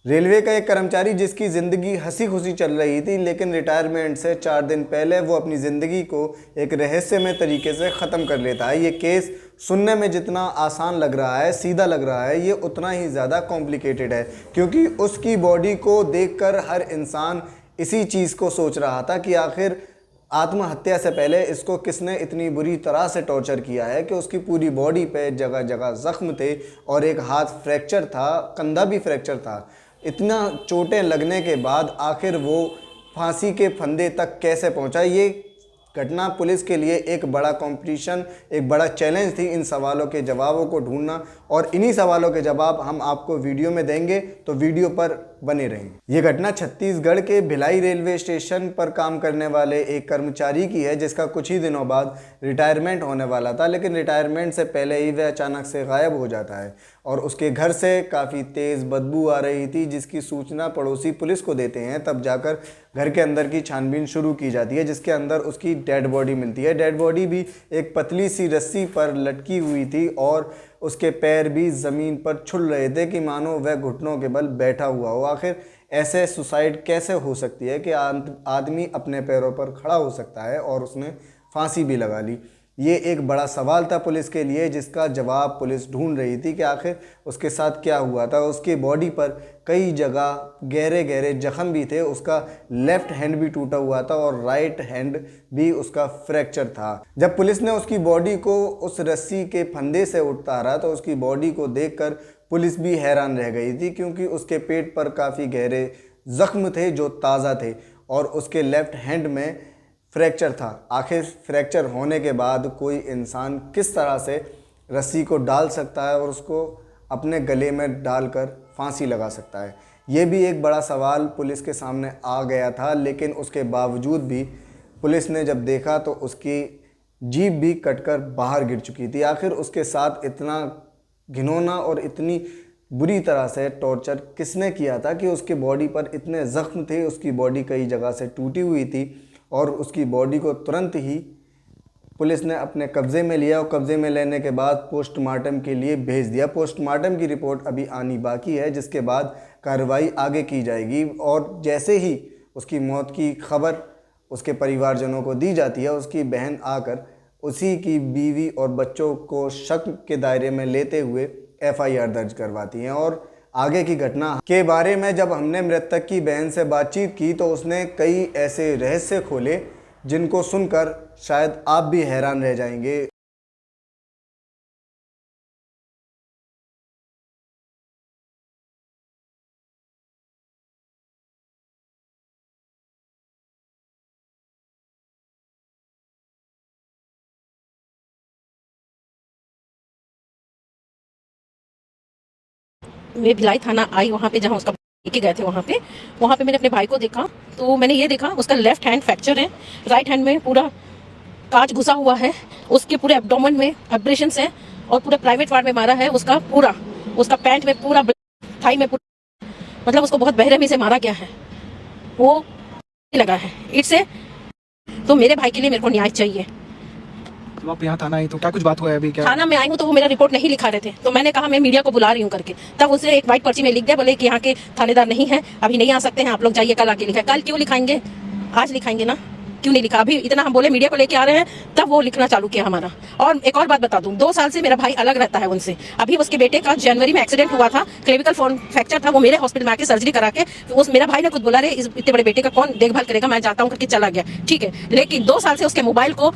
Railway का एक कर्मचारी जिसकी ज़िंदगी हंसी खुशी चल रही थी, लेकिन रिटायरमेंट से 4 दिन पहले वो अपनी ज़िंदगी को एक रहस्यमय तरीके से ख़त्म कर लेता है। ये केस सुनने में जितना आसान लग रहा है, सीधा लग रहा है, ये उतना ही ज़्यादा कॉम्प्लिकेटेड है, क्योंकि उसकी बॉडी को देखकर हर इंसान इसी चीज़ को सोच रहा था कि आखिर आत्महत्या से पहले इसको किसने इतनी बुरी तरह से टॉर्चर किया है कि उसकी पूरी बॉडी पे जगह जगह ज़ख्म थे और एक हाथ फ्रैक्चर था, कंधा भी फ्रैक्चर था। इतना चोटें लगने के बाद आखिर वो फांसी के फंदे तक कैसे पहुंचा, ये घटना पुलिस के लिए एक बड़ा कंपटीशन, एक बड़ा चैलेंज थी इन सवालों के जवाबों को ढूंढना। और इन्हीं सवालों के जवाब हम आपको वीडियो में देंगे, तो वीडियो पर बने रहेंगे। ये घटना छत्तीसगढ़ के भिलाई रेलवे स्टेशन पर काम करने वाले एक कर्मचारी की है, जिसका कुछ ही दिनों बाद रिटायरमेंट होने वाला था, लेकिन रिटायरमेंट से पहले ही वह अचानक से गायब हो जाता है और उसके घर से काफ़ी तेज़ बदबू आ रही थी, जिसकी सूचना पड़ोसी पुलिस को देते हैं। तब जाकर घर के अंदर की छानबीन शुरू की जाती है, जिसके अंदर उसकी डेड बॉडी मिलती है। डेड बॉडी भी एक पतली सी रस्सी पर लटकी हुई थी और उसके पैर भी ज़मीन पर छुल रहे थे कि मानो वह घुटनों के बल बैठा हुआ हो। आखिर ऐसे सुसाइड कैसे हो सकती है कि आदमी अपने पैरों पर खड़ा हो सकता है, और उसने फांसी भी लगा ली। ये एक बड़ा सवाल था पुलिस के लिए, जिसका जवाब पुलिस ढूंढ रही थी कि आखिर उसके साथ क्या हुआ था। उसकी बॉडी पर कई जगह गहरे गहरे जख्म भी थे, उसका लेफ्ट हैंड भी टूटा हुआ था और राइट हैंड भी उसका फ्रैक्चर था। जब पुलिस ने उसकी बॉडी को उस रस्सी के फंदे से उतारा तो उसकी बॉडी को देखकर पुलिस भी हैरान रह गई थी, क्योंकि उसके पेट पर काफ़ी गहरे जख्म थे जो ताज़ा थे और उसके लेफ्ट हैंड में फ्रैक्चर था। आखिर फ्रैक्चर होने के बाद कोई इंसान किस तरह से रस्सी को डाल सकता है और उसको अपने गले में डालकर फांसी लगा सकता है, ये भी एक बड़ा सवाल पुलिस के सामने आ गया था। लेकिन उसके बावजूद भी पुलिस ने जब देखा तो उसकी जीभ भी कटकर बाहर गिर चुकी थी। आखिर उसके साथ इतना घिनौना और इतनी बुरी तरह से टॉर्चर किसने किया था कि उसकी बॉडी पर इतने ज़ख्म थे, उसकी बॉडी कई जगह से टूटी हुई थी और उसकी बॉडी को तुरंत ही पुलिस ने अपने कब्ज़े में लिया और कब्ज़े में लेने के बाद पोस्टमार्टम के लिए भेज दिया। पोस्टमार्टम की रिपोर्ट अभी आनी बाकी है, जिसके बाद कार्रवाई आगे की जाएगी। और जैसे ही उसकी मौत की खबर उसके परिवारजनों को दी जाती है, उसकी बहन आकर उसी की बीवी और बच्चों को शक के दायरे में लेते हुए FIR दर्ज करवाती हैं। और आगे की घटना के बारे में जब हमने मृतक की बहन से बातचीत की तो उसने कई ऐसे रहस्य खोले जिनको सुनकर शायद आप भी हैरान रह जाएंगे। मैं भिलाई थाना आई, वहाँ पे जहाँ उसका लेके गए थे वहाँ पे मैंने अपने भाई को देखा तो मैंने ये देखा उसका लेफ्ट हैंड फ्रैक्चर है, राइट हैंड में पूरा कांच घुसा हुआ है, उसके पूरे एब्डोमेन में एब्रेशंस है और पूरा प्राइवेट वार्ड में मारा है उसका पूरा, उसका पैंट में पूरा, थाई में पूरा, मतलब उसको बहुत बेरहमी से मारा गया है, वो लगा है ईंट से। तो मेरे भाई के लिए मेरे को न्याय चाहिए। तो आप यहाँ थाना आई तो क्या कुछ बात हुआ है अभी? क्या थाना में आई हूँ तो वो मेरा रिपोर्ट नहीं लिखा रहे थे, तो मैंने कहा मैं मीडिया को बुला रही हूँ करके, तब उसे एक व्हाइट पर्ची में लिख दिया, बोले कि यहाँ के थानेदार नहीं है, अभी नहीं आ सकते हैं, आप लोग जाइए, कल आके लिखा। कल क्यों लिखाएंगे, आज लिखाएंगे ना, क्यों नहीं लिखा? अभी इतना हम बोले मीडिया को लेके आ रहे हैं, तब वो लिखना चालू किया हमारा। और एक और बात बता दूं, 2 साल से मेरा भाई अलग रहता है उनसे। अभी उसके बेटे का जनवरी में एक्सीडेंट हुआ था, क्लेविकल फ्रैक्चर था, वो मेरे हॉस्पिटल में आके सर्जरी करा के, उस मेरा भाई ने खुद बोला, रे इस इतने बड़े बेटे का कौन देखभाल करेगा, मैं जाता हूँ करके चला गया, ठीक है। लेकिन 2 साल से उसके मोबाइल को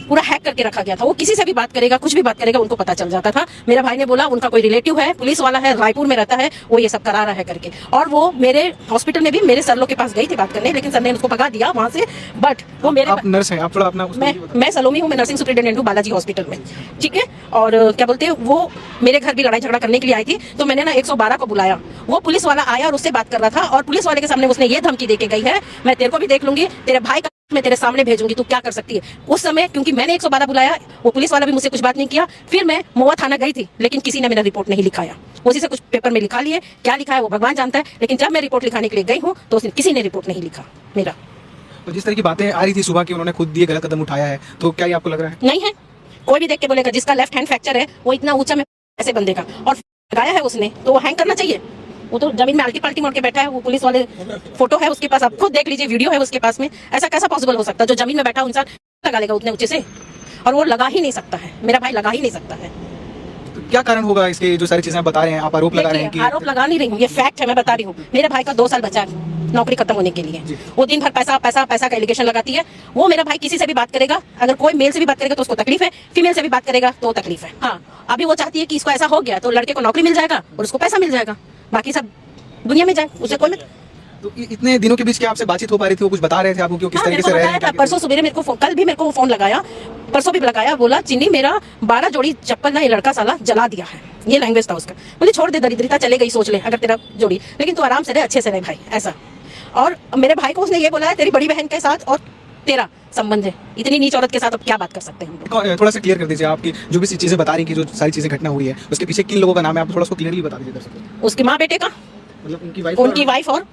पूरा हैक करके रखा गया था, वो किसी से भी बात करेगा, कुछ भी बात करेगा, उनको पता चल जाता था। मेरा भाई ने बोला उनका कोई रिलेटिव है, पुलिस वाला है, रायपुर में रहता है, वो ये सब करा रहा है करके। और वो मेरे हॉस्पिटल में भी मेरे सर लोग के पास गई थी बात करने, लेकिन सर ने उसको भगा दिया वहां से। बट वो मेरे, आप नर्स हैं, आप थोड़ा अपना मैं सलोमी हूँ, मैं नर्सिंग सुपरिटेंडेंट हूँ बालाजी हॉस्पिटल में, ठीक है। और क्या बोलते हैं, वो मेरे घर भी लड़ाई झगड़ा करने के लिए आई थी, तो मैंने ना 112 को बुलाया, वो पुलिस वाला आया और उससे बात कर रहा था, और पुलिस वाले के सामने उसने ये धमकी दे के गई है, मैं तेरे को भी देख लूंगी, तेरे भाई का मैं तेरे सामने भेजूंगी, तू क्या कर सकती है। उस समय क्योंकि मैंने 112 बुलाया, वो पुलिस वाला भी मुझसे कुछ बात नहीं किया। फिर मैं महुआ थाना गई थी, लेकिन किसी ने मेरा रिपोर्ट नहीं लिखाया, उसी से कुछ पेपर में लिखा लिए, क्या लिखा है वो भगवान जानता है। लेकिन जब मैं रिपोर्ट लिखाने के लिए गई हूँ तो किसी ने रिपोर्ट नहीं लिखा मेरा। तो जिस तरह की बातें आ रही थी सुबह की, उन्होंने खुद ये गलत कदम उठाया है, तो क्या ये आपको लग रहा है? नहीं है, कोई भी देख के बोलेगा जिसका लेफ्ट हैंड फ्रैक्चर है वो इतना ऊंचा में ऐसे बंदे का और लगाया है उसने, तो वो हैंग करना चाहिए, वो तो जमीन में आल्टी पाल्टी मोड़ के बैठा है, वो पुलिस वाले फोटो है उसके पास, आप खुद देख लीजिए, वीडियो है उसके पास में। ऐसा कैसा पॉसिबल हो सकता है? जो जमीन में बैठा इंसान लगा लेगा उतने ऊंचे से, और वो लगा ही नहीं सकता है, मेरा भाई लगा ही नहीं सकता है। तो क्या कारण होगा इसके, जो सारी चीजें आप बता रहे हैं, आप आरोप लगा रहे हैं कि आरोप लगा नहीं रही हूँ, ये फैक्ट है, मैं बता रही हूँ। मेरे भाई का 2 साल बचा है नौकरी खत्म होने के लिए, वो दिन भर पैसा पैसा पैसा का एलिगेशन लगाती है। वो मेरा भाई किसी से भी बात करेगा, अगर कोई मेल से भी बात करेगा तो उसको तकलीफ है, फीमेल से भी बात करेगा तो तकलीफ है। हाँ, अभी वो चाहती है कि इसको ऐसा हो गया तो लड़के को नौकरी मिल जाएगा और उसको पैसा मिल जाएगा, बाकी सब दुनिया में जाए, उसे कोई तो इतने दिनों के बीच क्या आपसे बातचीत हो पा रही थी? वो कुछ बता रहे थे आपको कि वो किस हाँ, तरीके मेरे से को रहे बताया था, हैं? परसों सवेरे मेरे को कल भी मेरे को फोन लगाया, परसों भी लगाया, बोला चिन्नी मेरा 12 जोड़ी चप्पल ना ये लड़का साला जला दिया है, ये लैंग्वेज था उसका। बोले छोड़ दे दरिद्रता, चले गई, सोच ले अगर तेरा जोड़ी, लेकिन तू आराम से रहे, अच्छे से रहे भाई, ऐसा। और मेरे भाई को उसने ये बोला है तेरी बड़ी बहन के साथ और तेरा संबंध है, इतनी नीच औरत के साथ अब क्या बात कर सकते हैं हम लोग? थोड़ा सा क्लियर कर दीजिए, आपकी जो भी चीजें बता रही कि जो सारी चीजें घटना हुई है उसके पीछे किन लोगों का नाम है, आप थोड़ा सा क्लियरली बता दीजिए दर्शकों को। उसके माँ बेटे का, मतलब उनकी वाइफ और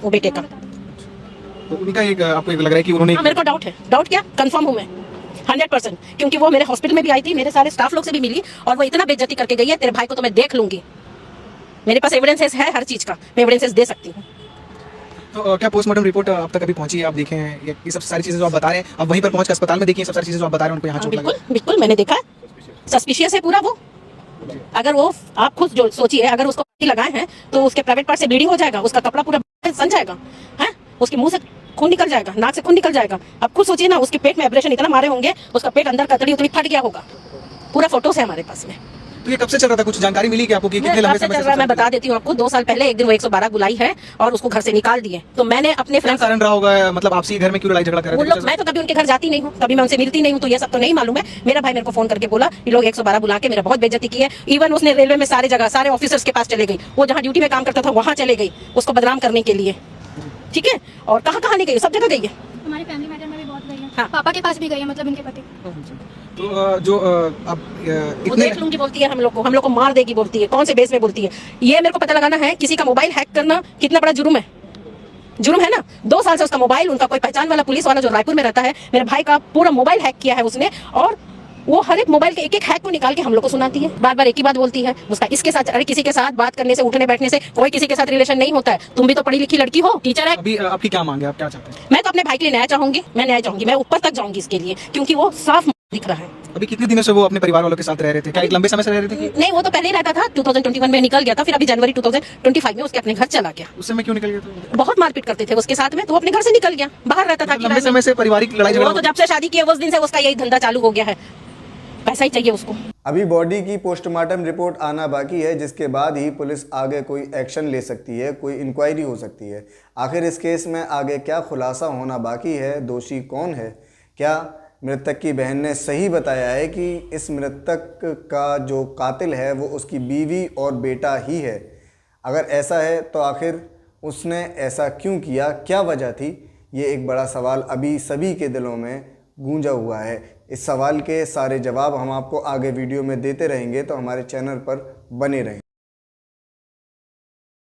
वो बेटे का। तो उनका एक आपको एक लग रहा है कि उन्होंने हाँ, मेरे को डाउट है, डाउट क्या, कंफर्म हूँ मैं 100%, क्योंकि वो मेरे हॉस्पिटल में भी आई थी, मेरे सारे स्टाफ लोग से भी मिली, और वो इतना बेइज्जती करके गई है, तेरे भाई को तो मैं देख लूंगी, मेरे पास एविडेंसेस है हर चीज का, मैं एविडेंसेस दे सकती हूँ। तो क्या पोस्टमार्टम रिपोर्ट आप तक अभी पहुंची है? आप देखे हैं ये सब सारी चीजें जो आप बता रहे हैं, आप वहीं पर पहुंच के अस्पताल में देखिए सब सारी चीजें जो आप बता रहे हैं, उनको यहाँ चोट लगा। बिल्कुल बिल्कुल, मैंने देखा है, सस्पिशियस है पूरा वो। अगर वो, आप खुद जो सोचिए, अगर उसको लगाए हैं तो उसके प्राइवेट पार्ट से ब्लीडिंग हो जाएगा, उसका कपड़ा पूरा सन जाएगा है, उसके मुंह से खून निकल जाएगा, नाक से खून निकल जाएगा। आप खुद सोचिए ना, उसके पेट में एब्रेशन इतना मारे होंगे, उसका पेट अंदर कतड़ी उतड़ी फट गया होगा, पूरा फोटोस है हमारे पास में। तो ये कब से चल रहा था? कुछ जानकारी मिली कि आपको कि कितने लंबे समय से? मैं बता देती हूँ आपको, 2 साल पहले एक दिन वो 112 बुलाई है और उसको घर से निकाल दिए, तो मैंने अपने क्या कारण रहा होगा? मतलब आपसी घर में क्यों लड़ाई झगड़ा कर वो रहे थे? लोग, मैं तो कभी उनके घर जाती नहीं हूँ, कभी मैं उनसे मिलती नहीं हूँ, तो ये सब तो नहीं मालूम है। मेरा भाई मेरे को फोन करके बोला ये लोग 112 बुला के मेरा बहुत बेइज्जती की है, इवन उसने रेलवे में सारे जगह सारे ऑफिसर्स के पास चले गई, वो जहाँ ड्यूटी में काम करता था वहाँ चले गई उसको बदनाम करने के लिए, ठीक है। और कहाँ कहाँ नहीं गई, सब जगह गई है, हमारे फैमिली मैटर में भी बहुत गई है। हाँ। पापा के पास भी गई है, मतलब इनके पति। तो जो अब वो इतने देख लूंगी बोलती है, हम लोग को मार देगी बोलती है, कौन से बेस में बोलती है? ये मेरे को पता लगाना है, किसी का मोबाइल हैक करना कितना बड़ा जुर्म है, जुर्म है ना। 2 साल से उसका मोबाइल, उनका कोई पहचान वाला पुलिस वाला जो रायपुर में रहता है, मेरे भाई का पूरा मोबाइल हैक किया है उसने, और वो हर एक मोबाइल के एक हैक को निकाल के हम लोग को सुनाती है, बार बार एक ही बात बोलती है उसका इसके साथ। अरे किसी के साथ बात करने से, उठने बैठने से कोई किसी के साथ रिलेशन नहीं होता है, तुम भी तो पढ़ी लिखी लड़की हो, टीचर है। अभी आपकी क्या मांग है, आप क्या चाहते हैं? मैं तो अपने भाई के लिए न्याय चाहूंगी, मैं न्याय चाहूंगी, मैं ऊपर तक जाऊंगी इसके लिए, क्योंकि वो साफ दिख रहा है। अभी कितने दिनों से वो अपने परिवार वालों के साथ रह रहे थे? क्या एक लंबे समय से रह रहे थे कि? नहीं, वो तो पहले ही रहता था, 2021 में निकल गया था, फिर अभी जनवरी 2025 में उसके अपने घर चला गया। उस समय क्यों निकल गया था? बहुत मारपीट करते थे उसके साथ में, तो वो अपने घर से निकल गया, बाहर रहता था। लंबे समय से पारिवारिक लड़ाई वो झगड़ा तो जब से शादी किया उस दिन से उसका यही धंधा चालू हो गया है, पैसा ही चाहिए उसको। अभी बॉडी की पोस्टमार्टम रिपोर्ट आना बाकी है, जिसके बाद ही पुलिस आगे कोई एक्शन ले सकती है, कोई इंक्वायरी हो सकती है। आखिर इस केस में आगे क्या खुलासा होना बाकी है, दोषी कौन है, क्या मृतक की बहन ने सही बताया है कि इस मृतक का जो कातिल है वो उसकी बीवी और बेटा ही है? अगर ऐसा है तो आखिर उसने ऐसा क्यों किया, क्या वजह थी? ये एक बड़ा सवाल अभी सभी के दिलों में गूंजा हुआ है। इस सवाल के सारे जवाब हम आपको आगे वीडियो में देते रहेंगे, तो हमारे चैनल पर बने रहें।